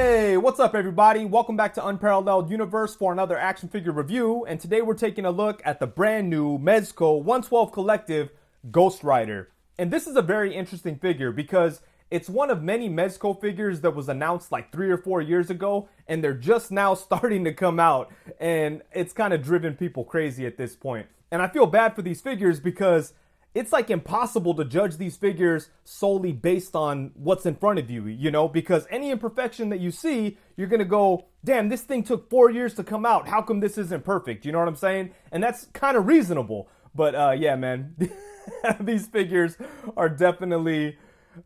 Hey, what's up everybody? Welcome back to Unparalleled Universe for another action figure review, and today we're taking a look at the brand new Mezco 112 Collective Ghost Rider. And this is a very interesting figure because it's one of many Mezco figures that was announced like 3 or 4 years ago, and they're just now starting to come out, and it's kind of driven people crazy at this point. And I feel bad for these figures because it's like impossible to judge these figures solely based on what's in front of you, you know, because any imperfection that you see, you're going to go, damn, this thing took 4 years to come out. How come this isn't perfect? You know what I'm saying? And that's kind of reasonable. But yeah, man, these figures are definitely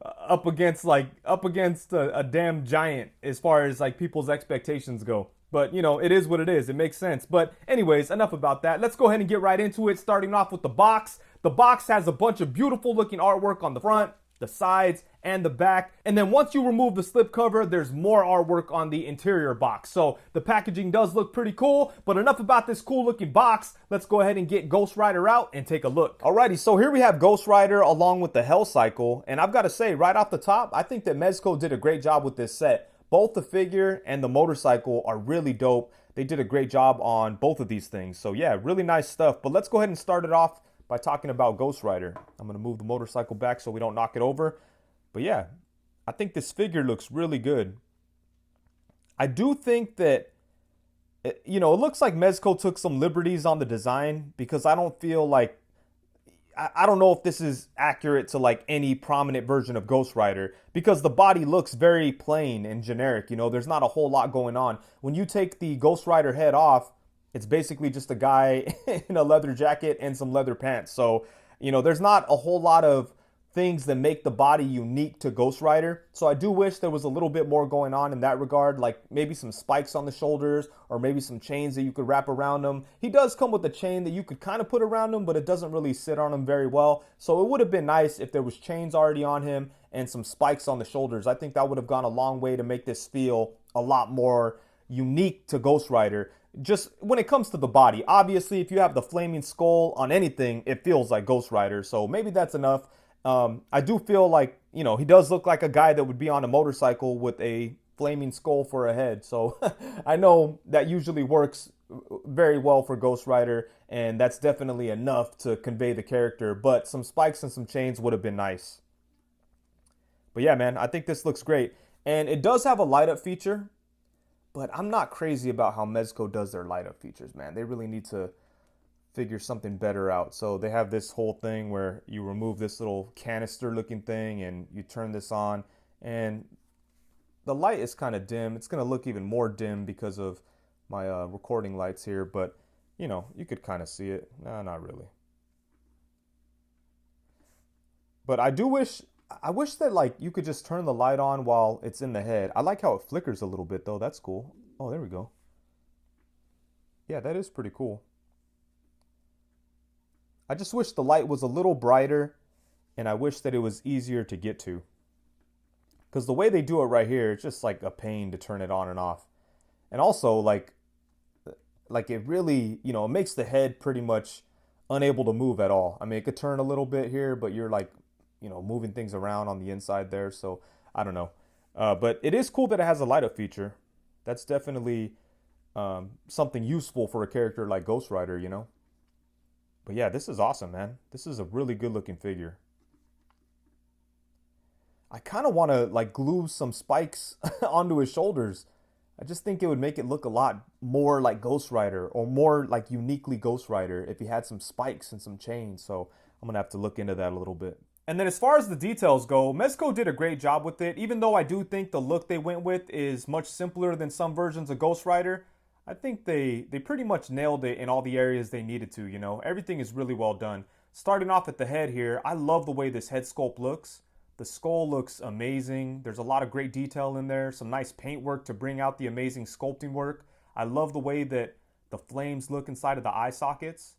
up against a damn giant as far as like people's expectations go. But, you know, it is what it is. It makes sense. But anyways, enough about that. Let's go ahead and get right into it, starting off with the box. The box has a bunch of beautiful looking artwork on the front, the sides, and the back. And then once you remove the slip cover, there's more artwork on the interior box. So the packaging does look pretty cool, but enough about this cool looking box. Let's go ahead and get Ghost Rider out and take a look. Alrighty, so here we have Ghost Rider along with the Hell Cycle. And I've got to say, right off the top, I think that Mezco did a great job with this set. Both the figure and the motorcycle are really dope. They did a great job on both of these things. So yeah, really nice stuff. But let's go ahead and start it off by talking about Ghost Rider. I'm going to move the motorcycle back so we don't knock it over. But yeah, I think this figure looks really good. I do think that, you know, it looks like Mezco took some liberties on the design because I don't feel like, I don't know if this is accurate to like any prominent version of Ghost Rider because the body looks very plain and generic. You know, there's not a whole lot going on. When you take the Ghost Rider head off, it's basically just a guy in a leather jacket and some leather pants. So, you know, there's not a whole lot of things that make the body unique to Ghost Rider. So I do wish there was a little bit more going on in that regard, like maybe some spikes on the shoulders or maybe some chains that you could wrap around him. He does come with a chain that you could kind of put around him, but it doesn't really sit on him very well. So it would have been nice if there was chains already on him and some spikes on the shoulders. I think that would have gone a long way to make this feel a lot more unique to Ghost Rider. Just when it comes to the body, obviously, if you have the flaming skull on anything, it feels like Ghost Rider. So maybe that's enough. I do feel like, you know, he does look like a guy that would be on a motorcycle with a flaming skull for a head. So I know that usually works very well for Ghost Rider, and that's definitely enough to convey the character. But some spikes and some chains would have been nice. But yeah, man, I think this looks great. And it does have a light up feature. But I'm not crazy about how Mezco does their light up features, man. They really need to figure something better out. So they have this whole thing where you remove this little canister looking thing and you turn this on. And the light is kind of dim. It's going to look even more dim because of my recording lights here. But, you know, you could kind of see it. No, not really. But I wish that like you could just turn the light on while it's in the head. I like how it flickers a little bit though. That's cool. Oh, there we go. Yeah, that is pretty cool. I just wish the light was a little brighter and I wish that it was easier to get to. Because the way they do it right here, it's just like a pain to turn it on and off. And also like it really, you know, it makes the head pretty much unable to move at all. I mean, it could turn a little bit here, but you're like, you know, moving things around on the inside there. So I don't know. But it is cool that it has a light up feature. That's definitely something useful for a character like Ghost Rider, you know. But yeah, this is awesome, man. This is a really good looking figure. I kind of want to like glue some spikes onto his shoulders. I just think it would make it look a lot more like Ghost Rider or more like uniquely Ghost Rider if he had some spikes and some chains. So I'm going to have to look into that a little bit. And then as far as the details go, Mezco did a great job with it. Even though I do think the look they went with is much simpler than some versions of Ghost Rider, I think they pretty much nailed it in all the areas they needed to, you know. Everything is really well done. Starting off at the head here, I love the way this head sculpt looks. The skull looks amazing. There's a lot of great detail in there. Some nice paint work to bring out the amazing sculpting work. I love the way that the flames look inside of the eye sockets.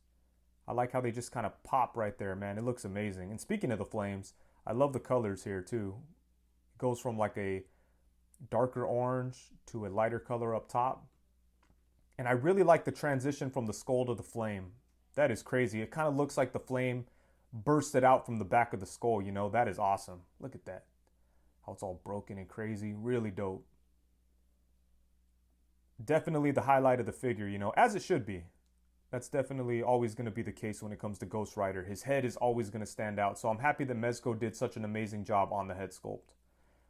I like how they just kind of pop right there, man. It looks amazing. And speaking of the flames, I love the colors here too. It goes from like a darker orange to a lighter color up top. And I really like the transition from the skull to the flame. That is crazy. It kind of looks like the flame bursted out from the back of the skull, you know. That is awesome. Look at that. How it's all broken and crazy. Really dope. Definitely the highlight of the figure, you know, as it should be. That's definitely always going to be the case when it comes to Ghost Rider. His head is always going to stand out. So I'm happy that Mezco did such an amazing job on the head sculpt.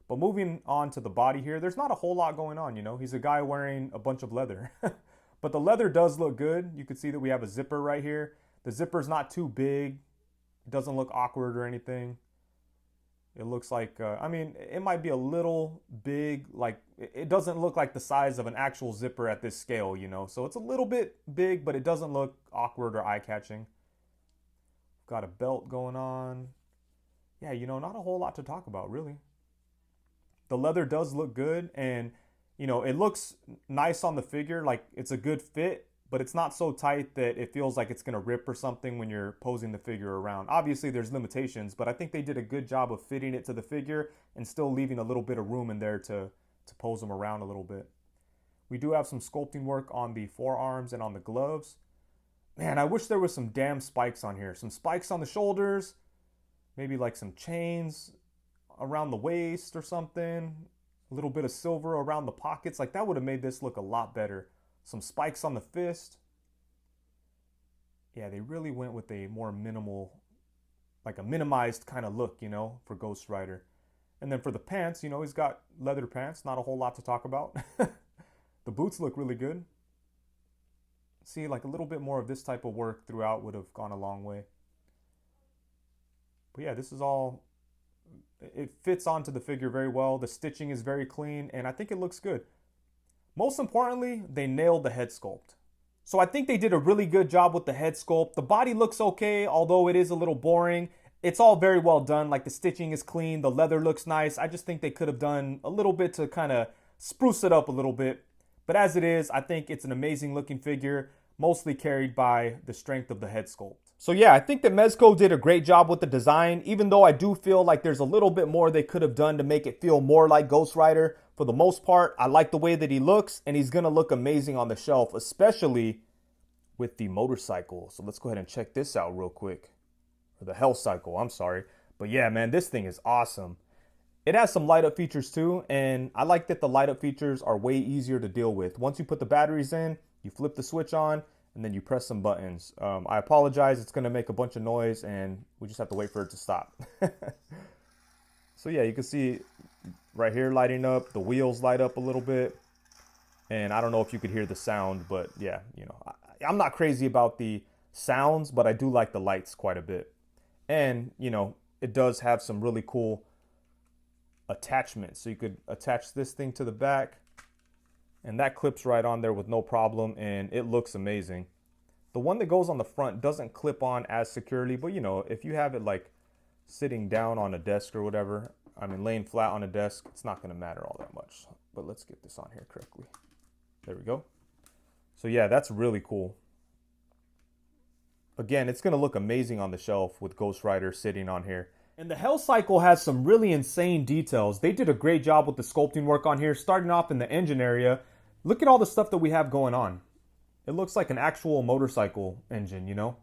But moving on to the body here, there's not a whole lot going on, you know. He's a guy wearing a bunch of leather. But the leather does look good. You can see that we have a zipper right here. The zipper's not too big. It doesn't look awkward or anything. It looks like, I mean, it might be a little big, like, it doesn't look like the size of an actual zipper at this scale, you know? So it's a little bit big, but it doesn't look awkward or eye-catching. Got a belt going on. Yeah, you know, not a whole lot to talk about, really. The leather does look good, and, you know, it looks nice on the figure, like it's a good fit, but it's not so tight that it feels like it's going to rip or something when you're posing the figure around. Obviously, there's limitations, but I think they did a good job of fitting it to the figure and still leaving a little bit of room in there to pose them around a little bit. We do have some sculpting work on the forearms and on the gloves. Man, I wish there was some damn spikes on here. Some spikes on the shoulders, maybe like some chains around the waist or something. A little bit of silver around the pockets. Like that would have made this look a lot better. Some spikes on the fist. Yeah, they really went with a more minimal, like a minimized kind of look, you know, for Ghost Rider. And then for the pants, you know, he's got leather pants. Not a whole lot to talk about. The boots look really good. See, like a little bit more of this type of work throughout would have gone a long way. But yeah, this is all, it fits onto the figure very well. The stitching is very clean, and I think it looks good. Most importantly, they nailed the head sculpt. So I think they did a really good job with the head sculpt. The body looks okay, although it is a little boring. It's all very well done. Like the stitching is clean, the leather looks nice. I just think they could have done a little bit to kind of spruce it up a little bit. But as it is, I think it's an amazing looking figure, mostly carried by the strength of the head sculpt. So yeah, I think that Mezco did a great job with the design, even though I do feel like there's a little bit more they could have done to make it feel more like Ghost Rider. For the most part, I like the way that he looks, and he's going to look amazing on the shelf, especially with the motorcycle. So let's go ahead and check this out real quick. Or the Hell Cycle, I'm sorry. But yeah, man, this thing is awesome. It has some light up features too, and I like that the light up features are way easier to deal with. Once you put the batteries in, you flip the switch on, and then you press some buttons. I apologize, it's going to make a bunch of noise, and we just have to wait for it to stop. So yeah, you can see right here lighting up, the wheels light up a little bit, and I don't know if you could hear the sound, but yeah, you know, I'm not crazy about the sounds, but I do like the lights quite a bit. And, you know, it does have some really cool attachments. So you could attach this thing to the back, and that clips right on there with no problem, and it looks amazing. The one that goes on the front doesn't clip on as securely, but you know, if you have it like sitting down on a desk or whatever, I mean laying flat on a desk, it's not going to matter all that much. But let's get this on here correctly. There we go. So yeah, that's really cool. Again, it's going to look amazing on the shelf with Ghost Rider sitting on here. And the Hell Cycle has some really insane details. They did a great job with the sculpting work on here, starting off in the engine area. Look at all the stuff that we have going on. It looks like an actual motorcycle engine, you know?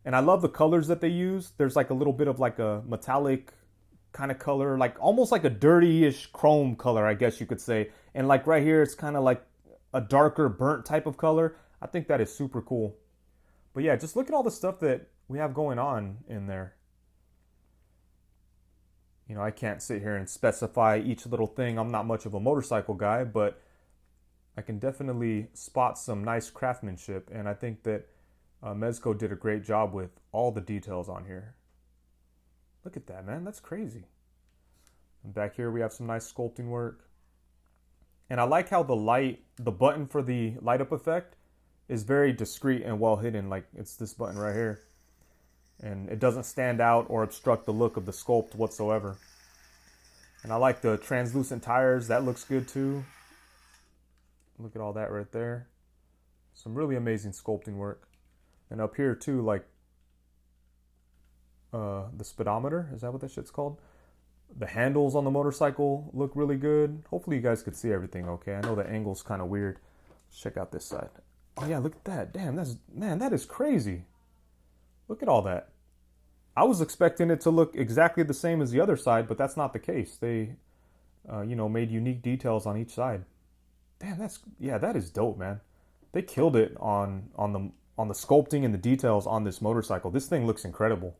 And I love the colors that they use. There's like a little bit of like a metallic kind of color, like almost like a dirty-ish chrome color, I guess you could say. And like right here, it's kind of like a darker burnt type of color. I think that is super cool. But yeah, just look at all the stuff that we have going on in there. You know, I can't sit here and specify each little thing. I'm not much of a motorcycle guy, but I can definitely spot some nice craftsmanship. And I think that Mezco did a great job with all the details on here. Look at that, man. That's crazy. And back here, we have some nice sculpting work. And I like how the button for the light up effect is very discreet and well hidden. Like it's this button right here. And it doesn't stand out or obstruct the look of the sculpt whatsoever. And I like the translucent tires. That looks good too. Look at all that right there. Some really amazing sculpting work. And up here too, like the speedometer. Is that what that shit's called? The handles on the motorcycle look really good. Hopefully you guys could see everything okay. I know the angle's kind of weird. Let's check out this side. Oh yeah, look at that. Damn, that is crazy. Look at all that. I was expecting it to look exactly the same as the other side, but that's not the case. They, you know, made unique details on each side. Damn, yeah, that is dope, man. They killed it on the sculpting and the details on this motorcycle. This thing looks incredible.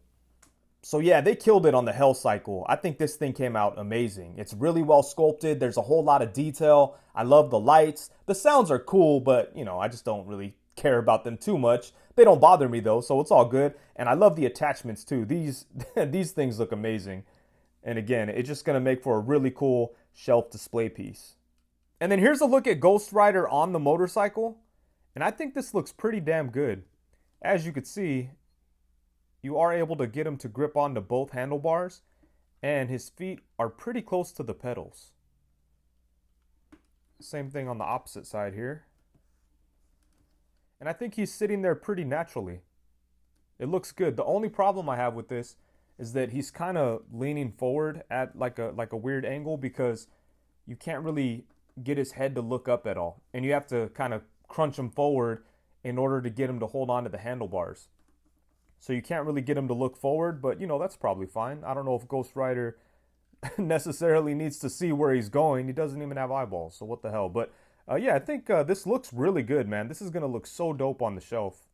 So yeah, they killed it on the Hell Cycle. I think this thing came out amazing. It's really well sculpted. There's a whole lot of detail. I love the lights. The sounds are cool, but I just don't really care about them too much. They don't bother me though, so it's all good. And I love the attachments too. These these things look amazing. And again, it's just gonna make for a really cool shelf display piece. And then here's a look at Ghost Rider on the motorcycle. And I think this looks pretty damn good. As you could see, you are able to get him to grip onto both handlebars, and his feet are pretty close to the pedals. Same thing on the opposite side here. And I think he's sitting there pretty naturally. It looks good. The only problem I have with this is that he's kind of leaning forward at like a weird angle, because you can't really get his head to look up at all. And you have to kind of crunch him forward in order to get him to hold on to the handlebars. So you can't really get him to look forward, but that's probably fine. I don't know if Ghost Rider necessarily needs to see where he's going. He doesn't even have eyeballs, so what the hell. But yeah, I think this looks really good, man. This is going to look so dope on the shelf.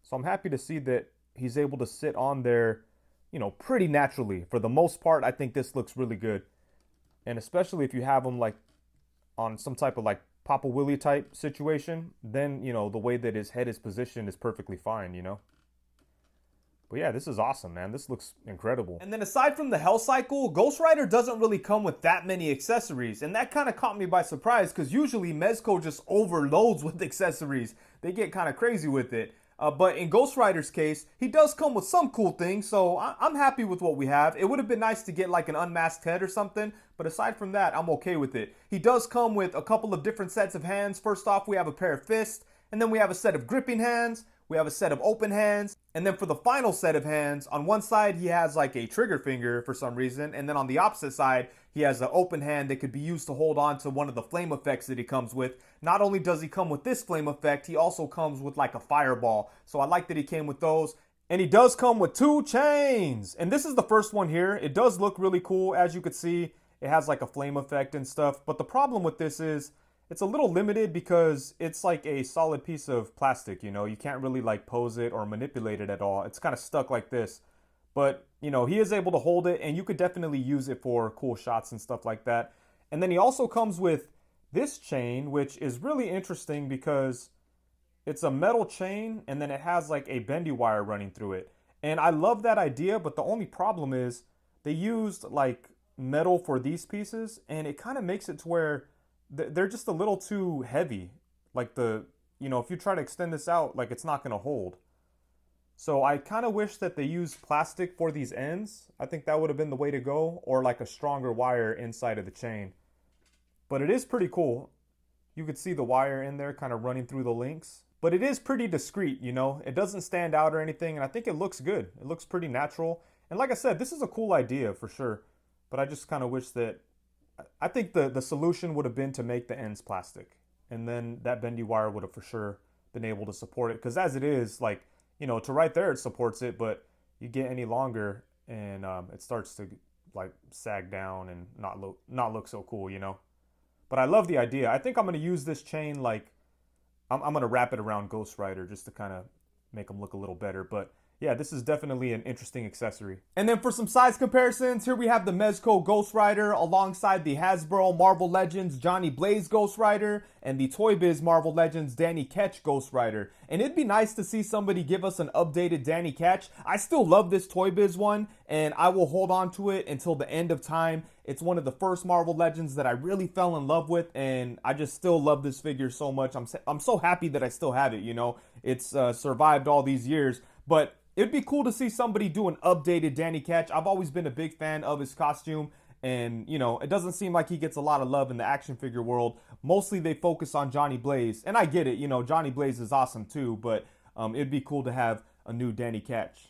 So I'm happy to see that he's able to sit on there, pretty naturally. For the most part, I think this looks really good. And especially if you have him like on some type of like Papa Willie type situation, then, the way that his head is positioned is perfectly fine, But yeah, this is awesome, man. This looks incredible. And then aside from the Hell Cycle, Ghost Rider doesn't really come with that many accessories. And that kind of caught me by surprise, because usually Mezco just overloads with accessories. They get kind of crazy with it. But in Ghost Rider's case, he does come with some cool things, so I'm happy with what we have. It would have been nice to get like an unmasked head or something, but aside from that, I'm okay with it. He does come with a couple of different sets of hands. First off, we have a pair of fists, and then we have a set of gripping hands. We have a set of open hands, and then for the final set of hands, on one side he has like a trigger finger for some reason, and then on the opposite side he has an open hand that could be used to hold on to one of the flame effects that he comes with. Not only does he come with this flame effect, he also comes with like a fireball. So I like that he came with those. And he does come with 2 chains. And this is the first one here. It does look really cool. As you could see, it has like a flame effect and stuff. But the problem with this is it's a little limited, because it's like a solid piece of plastic, You can't really like pose it or manipulate it at all. It's kind of stuck like this. But, he is able to hold it, and you could definitely use it for cool shots and stuff like that. And then he also comes with this chain, which is really interesting because it's a metal chain, and then it has like a bendy wire running through it. And I love that idea, but the only problem is they used like metal for these pieces, and it kind of makes it to where they're just a little too heavy. Like if you try to extend this out, like it's not going to hold. So I kind of wish that they used plastic for these ends. I think that would have been the way to go, or like a stronger wire inside of the chain. But it is pretty cool. You could see the wire in there kind of running through the links. But it is pretty discreet, It doesn't stand out or anything, and I think it looks good. It looks pretty natural. And like I said, this is a cool idea for sure. But I just kind of wish that... I think the solution would have been to make the ends plastic. And then that bendy wire would have for sure been able to support it. Because as it is, like, to right there it supports it, but you get any longer and it starts to like sag down and not look so cool, But I love the idea. I think I'm going to use this chain like... I'm going to wrap it around Ghost Rider just to kind of make him look a little better. But yeah, this is definitely an interesting accessory. And then for some size comparisons, here we have the Mezco Ghost Rider alongside the Hasbro Marvel Legends Johnny Blaze Ghost Rider and the Toy Biz Marvel Legends Danny Ketch Ghost Rider. And it'd be nice to see somebody give us an updated Danny Ketch. I still love this Toy Biz one, and I will hold on to it until the end of time. It's one of the first Marvel Legends that I really fell in love with, and I just still love this figure so much. I'm so happy that I still have it, It's survived all these years, but it'd be cool to see somebody do an updated Danny Ketch. I've always been a big fan of his costume, and, it doesn't seem like he gets a lot of love in the action figure world. Mostly they focus on Johnny Blaze, and I get it, Johnny Blaze is awesome too, but it'd be cool to have a new Danny Ketch.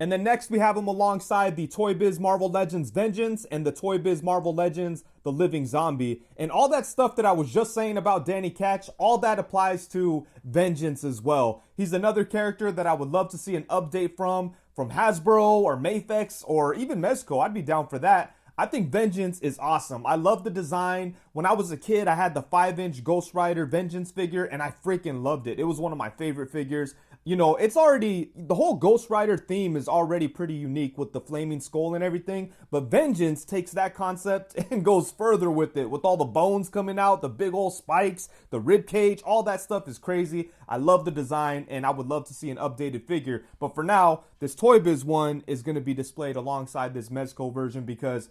And then next we have him alongside the Toy Biz Marvel Legends Vengeance and the Toy Biz Marvel Legends The Living Zombie. And all that stuff that I was just saying about Danny Ketch, all that applies to Vengeance as well. He's another character that I would love to see an update from Hasbro or Mafex or even Mezco. I'd be down for that. I think Vengeance is awesome. I love the design. When I was a kid, I had the 5-inch Ghost Rider Vengeance figure, and I freaking loved it. It was one of my favorite figures. You know, it's already, the whole Ghost Rider theme is already pretty unique with the flaming skull and everything, but Vengeance takes that concept and goes further with it, with all the bones coming out, the big old spikes, the rib cage, all that stuff is crazy. I love the design, and I would love to see an updated figure. But for now, this Toy Biz one is going to be displayed alongside this Mezco version because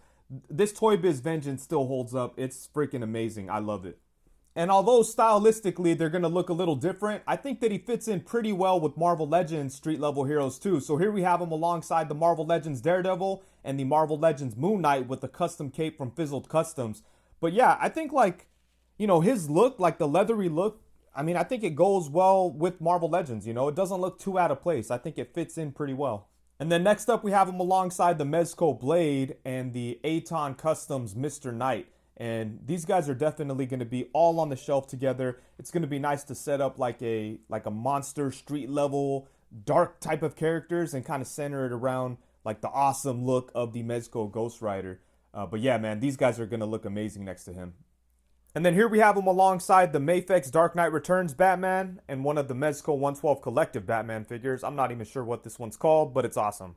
this Toy Biz Vengeance still holds up. It's freaking amazing. I love it. And although stylistically they're going to look a little different, I think that he fits in pretty well with Marvel Legends street level heroes too. So here we have him alongside the Marvel Legends Daredevil and the Marvel Legends Moon Knight with the custom cape from Fizzled Customs. But yeah, I think like, you know, his look, like the leathery look, I mean, I think it goes well with Marvel Legends, you know. It doesn't look too out of place. I think it fits in pretty well. And then next up we have him alongside the Mezco Blade and the Aton Customs Mr. Knight. And these guys are definitely going to be all on the shelf together. It's going to be nice to set up like a monster street level dark type of characters and kind of center it around like the awesome look of the Mezco Ghost Rider. But yeah, man, these guys are going to look amazing next to him. And then here we have him alongside the Mafex Dark Knight Returns Batman and one of the Mezco 112 Collective Batman figures. I'm not even sure what this one's called, but it's awesome.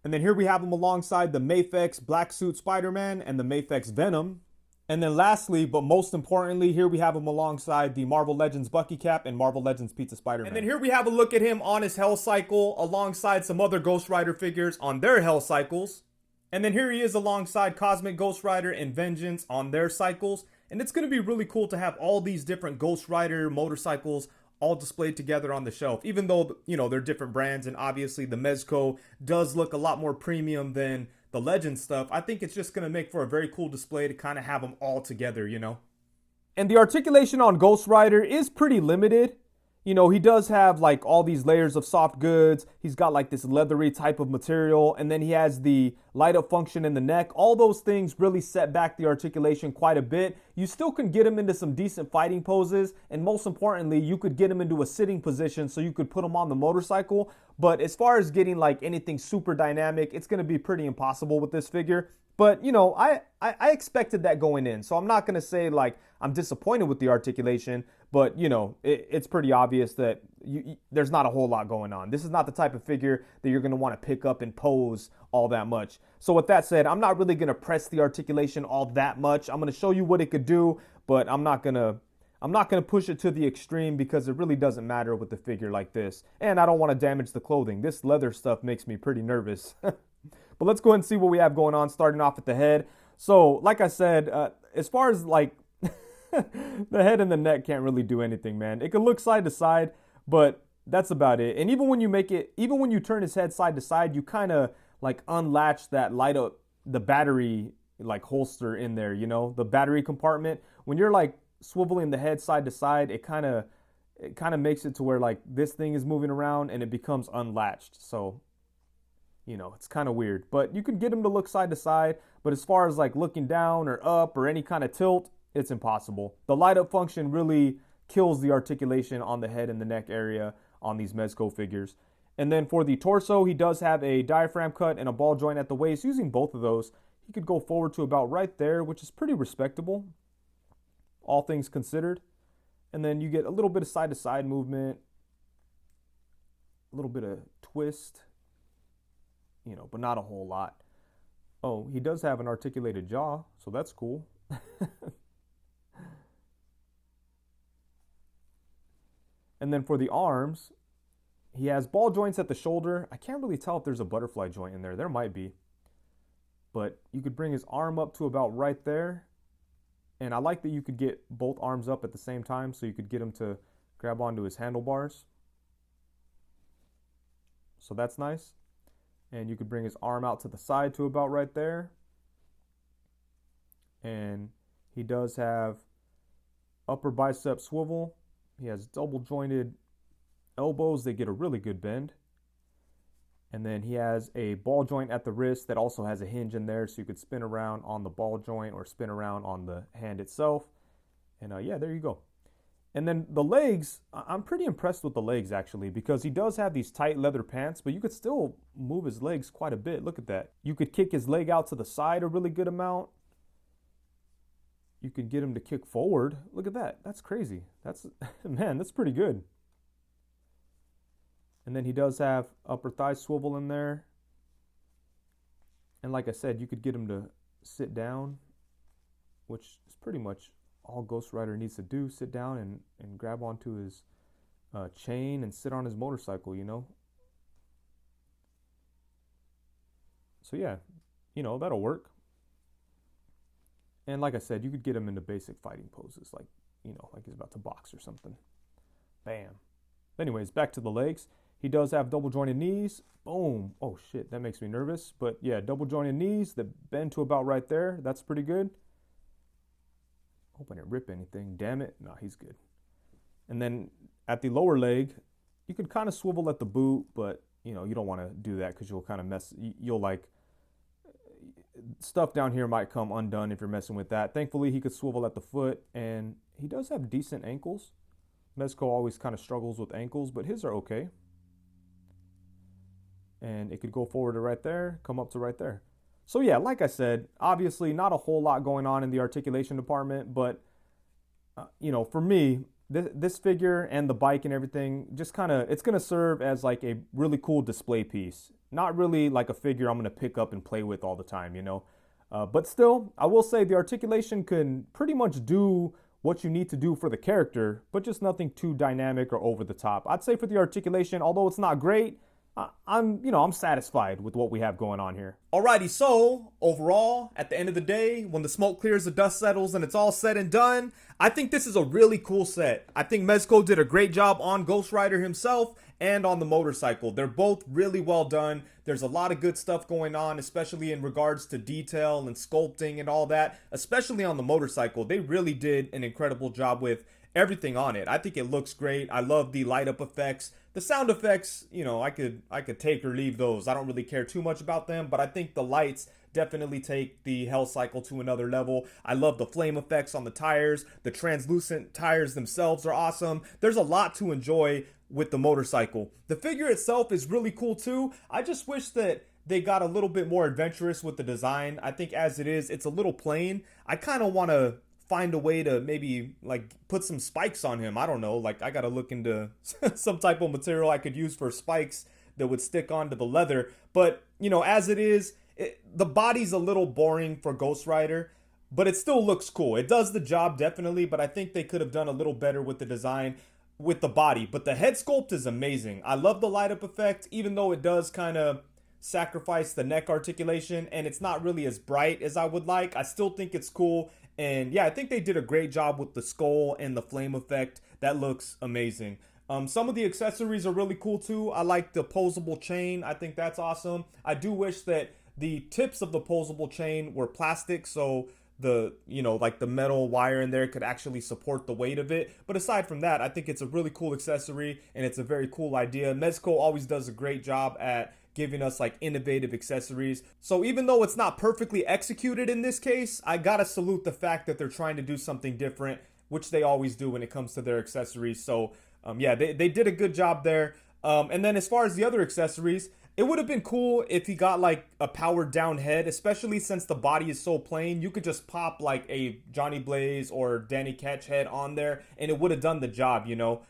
And then here we have him alongside the Mafex Black Suit Spider-Man and the Mafex Venom. And then lastly, but most importantly, here we have him alongside the Marvel Legends Bucky Cap and Marvel Legends Pizza Spider-Man. And then here we have a look at him on his Hell Cycle alongside some other Ghost Rider figures on their Hell Cycles. And then here he is alongside Cosmic Ghost Rider and Vengeance on their cycles. And it's going to be really cool to have all these different Ghost Rider motorcycles all displayed together on the shelf. Even though, you know, they're different brands and obviously the Mezco does look a lot more premium than the Legend stuff, I think it's just going to make for a very cool display to kind of have them all together, you know. And the articulation on Ghost Rider is pretty limited. You know, he does have like all these layers of soft goods. He's got like this leathery type of material. And then he has the light up function in the neck. All those things really set back the articulation quite a bit. You still can get him into some decent fighting poses. And most importantly, you could get him into a sitting position so you could put him on the motorcycle. But as far as getting like anything super dynamic, it's going to be pretty impossible with this figure. But, you know, I expected that going in. So I'm not going to say like I'm disappointed with the articulation. But, you know, it's pretty obvious that there's not a whole lot going on. This is not the type of figure that you're going to want to pick up and pose all that much. So with that said, I'm not really going to press the articulation all that much. I'm going to show you what it could do, but I'm not going to push it to the extreme because it really doesn't matter with a figure like this. And I don't want to damage the clothing. This leather stuff makes me pretty nervous. But let's go ahead and see what we have going on, starting off at the head. So, like I said, as far as like the head and the neck can't really do anything, man. It can look side to side, but that's about it. And even when you turn his head side to side, you kind of like unlatch that light up the battery like holster in there, you know, the battery compartment. When you're like swiveling the head side to side, it kind of makes it to where like this thing is moving around and it becomes unlatched. So, you know, it's kind of weird, but you can get him to look side to side. But as far as like looking down or up or any kind of tilt, it's impossible. The light up function really kills the articulation on the head and the neck area on these Mezco figures. And then for the torso, he does have a diaphragm cut and a ball joint at the waist. Using both of those, he could go forward to about right there, which is pretty respectable, all things considered. And then you get a little bit of side to side movement, a little bit of twist, you know, but not a whole lot. Oh, he does have an articulated jaw, so that's cool. And then for the arms, he has ball joints at the shoulder. I can't really tell if there's a butterfly joint in there. There might be. But you could bring his arm up to about right there. And I like that you could get both arms up at the same time so you could get him to grab onto his handlebars. So that's nice. And you could bring his arm out to the side to about right there. And he does have upper bicep swivel. He has double jointed elbows. They get a really good bend. And then he has a ball joint at the wrist that also has a hinge in there so you could spin around on the ball joint or spin around on the hand itself. And yeah, there you go. And then the legs, I'm pretty impressed with the legs actually, because he does have these tight leather pants, but you could still move his legs quite a bit. Look at that. You could kick his leg out to the side a really good amount. You could get him to kick forward. Look at that. That's crazy. That's, man, that's pretty good. And then he does have upper thigh swivel in there. And like I said, you could get him to sit down, which is pretty much all Ghost Rider needs to do. Sit down and grab onto his chain and sit on his motorcycle, you know. So yeah, you know, that'll work. And like I said, you could get him into basic fighting poses, like, you know, like he's about to box or something. Bam. Anyways, back to the legs. He does have double jointed knees. Boom. Oh shit, that makes me nervous. But yeah, double jointed knees that bend to about right there. That's pretty good. Hope I didn't rip anything. Damn it. No, he's good. And then at the lower leg, you can kind of swivel at the boot, but you know, you don't want to do that because you'll kind of mess. You'll like, stuff down here might come undone if you're messing with that. Thankfully, he could swivel at the foot, and he does have decent ankles. Mezco always kind of struggles with ankles, but his are okay. And it could go forward to right there, come up to right there. So yeah, like I said, obviously not a whole lot going on in the articulation department, but you know, for me, this figure and the bike and everything, just kind of, it's going to serve as like a really cool display piece. Not really like a figure I'm going to pick up and play with all the time, you know. But still, I will say the articulation can pretty much do what you need to do for the character, but just nothing too dynamic or over the top. I'd say for the articulation, although it's not great, I'm satisfied with what we have going on here. Alrighty, so overall, at the end of the day, when the smoke clears, the dust settles, and it's all said and done, I think this is a really cool set. I think Mezco did a great job on Ghost Rider himself and on the motorcycle. They're both really well done. There's a lot of good stuff going on, especially in regards to detail and sculpting and all that, especially on the motorcycle. They really did an incredible job with everything on it. I think it looks great. I love the light up effects. The sound effects, you know, I could take or leave those. I don't really care too much about them, but I think the lights definitely take the Hell Cycle to another level. I love the flame effects on the tires. The translucent tires themselves are awesome. There's a lot to enjoy with the motorcycle. The figure itself is really cool too. I just wish that they got a little bit more adventurous with the design. I think as it is, it's a little plain. I kind of want to find a way to maybe like put some spikes on him. I don't know, like I gotta look into some type of material I could use for spikes that would stick onto the leather. But you know, as it is, the body's a little boring for Ghost Rider, but it still looks cool. It does the job definitely, but I think they could have done a little better with the design with the body. But the head sculpt is amazing. I love the light up effect, even though it does kind of sacrifice the neck articulation and it's not really as bright as I would like. I still think it's cool. And yeah, I think they did a great job with the skull and the flame effect. That looks amazing. Some of the accessories are really cool too. I like the posable chain. I think that's awesome. I do wish that the tips of the posable chain were plastic, so the, you know, like the metal wire in there could actually support the weight of it. But aside from that, I think it's a really cool accessory and it's a very cool idea. Mezco always does a great job at giving us like innovative accessories. So even though it's not perfectly executed in this case, I gotta salute the fact that they're trying to do something different, which they always do when it comes to their accessories. So yeah, they did a good job there. And then as far as the other accessories, it would have been cool if he got like a powered down head, especially since the body is so plain. You could just pop like a Johnny Blaze or Danny Ketch head on there and it would have done the job, you know.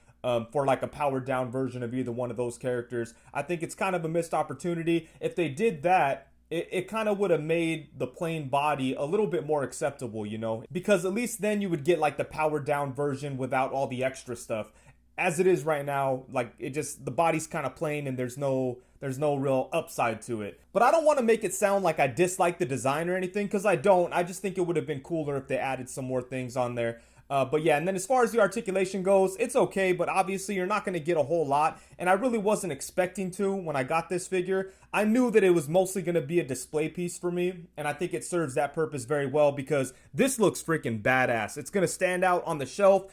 For like a powered down version of either one of those characters. I think it's kind of a missed opportunity. If they did that, it kind of would have made the plain body a little bit more acceptable, you know, because at least then you would get like the powered down version without all the extra stuff. As it is right now, like it just, the body's kind of plain and there's no real upside to it. But I don't want to make it sound like I dislike the design or anything, because I don't. I just think it would have been cooler if they added some more things on there. But yeah, and then as far as the articulation goes, it's okay, but obviously you're not going to get a whole lot, and I really wasn't expecting to when I got this figure. I knew that it was mostly going to be a display piece for me, and I think it serves that purpose very well because this looks freaking badass. It's going to stand out on the shelf.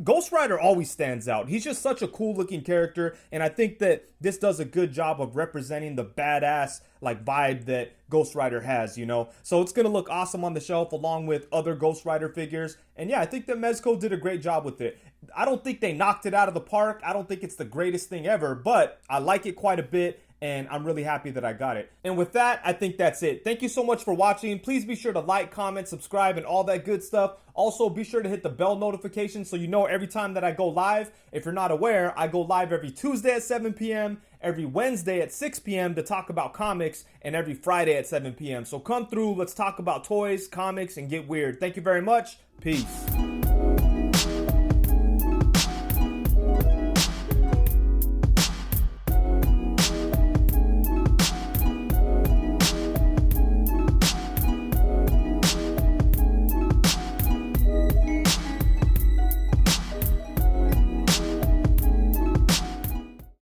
Ghost Rider always stands out. He's just such a cool looking character, and I think that this does a good job of representing the badass, like vibe that Ghost Rider has, you know? So it's gonna look awesome on the shelf along with other Ghost Rider figures. And yeah, I think that Mezco did a great job with it. I don't think they knocked it out of the park. I don't think it's the greatest thing ever, but I like it quite a bit, and I'm really happy that I got it. And with that, I think that's it. Thank you so much for watching. Please be sure to like, comment, subscribe, and all that good stuff. Also, be sure to hit the bell notification so you know every time that I go live. If you're not aware, I go live every Tuesday at 7 p.m., every Wednesday at 6 p.m. to talk about comics, and every Friday at 7 p.m. So come through, let's talk about toys, comics, and get weird. Thank you very much. Peace.